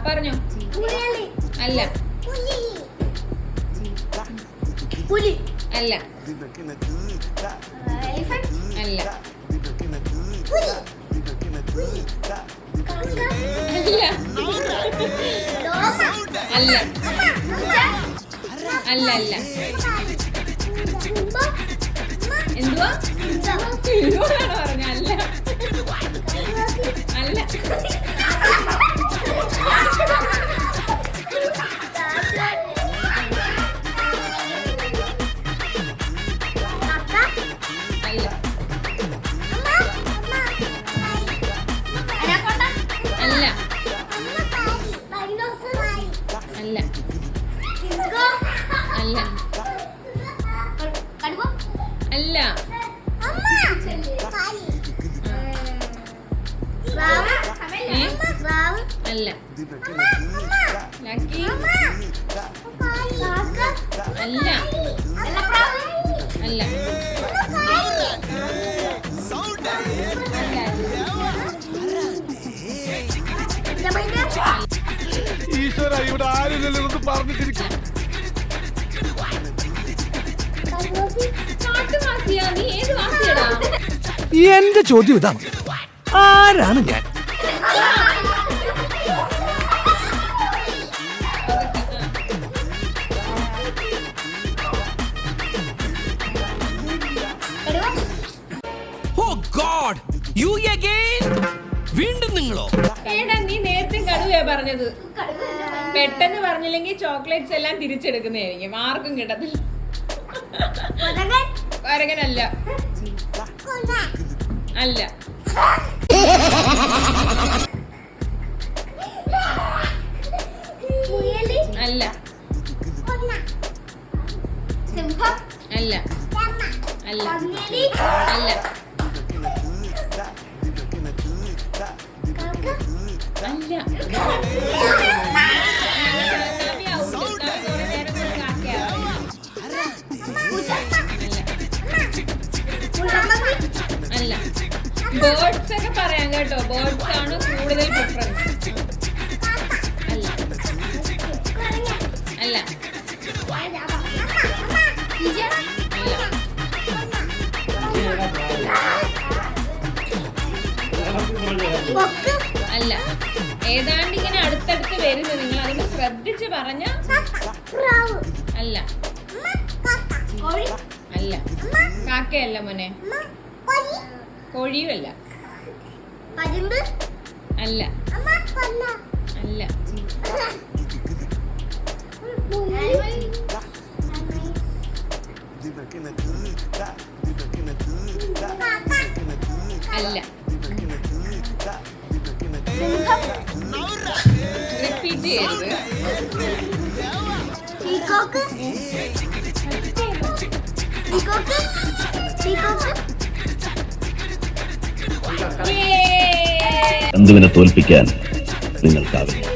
പറഞ്ഞോ. അല്ല പുലി അല്ല അല്ല അല്ല അല്ല അല്ല എന്തുവാ സിംഹമാണോ പറഞ്ഞ? അല്ല അല്ല അല്ല അല്ല അല്ല അല്ല അല്ല ലക്കി അല്ല അല്ല ഈശ്വര, ഇവിടെ ആരില്ലല്ലോ പറഞ്ഞിട്ടിരിക്കും. എന്റെ ചോദ്യം ഇതാണ്, ആരാണ് ഞാൻ? വീണ്ടും നിങ്ങളോ? നീ നേരത്തെ കടുവയാ പറഞ്ഞത്. പെട്ടെന്ന് പറഞ്ഞില്ലെങ്കിൽ ചോക്ലേറ്റ്സ് എല്ലാം തിരിച്ചെടുക്കുന്നതായിരിക്കും, ആർക്കും കിട്ടത്തില്ല. കൊരങ്ങനല്ല അല്ല അല്ല അല്ല അല്ല അല്ല അല്ല ബേർഡ്സ് ഒക്കെ പറയാം കേട്ടോ, ബേർഡ്സ് ആണ് കൂടുതൽ പ്രിഫറൻസ്. അല്ല അല്ല അല്ല ഏതാണ്ട് ഇങ്ങനെ അടുത്തടുത്ത് വരുന്നു, നിങ്ങൾ അതിന് ശ്രദ്ധിച്ച് പറഞ്ഞ. അല്ല അല്ല കാക്കയല്ല മോനെ, കോഴിയും അല്ല അല്ല അല്ല അല്ല റിപ്പീറ്റ് ചെയ്യരുത്. ചന്തുവിനെ തോൽപ്പിക്കാൻ നിങ്ങൾക്കാവില്ല.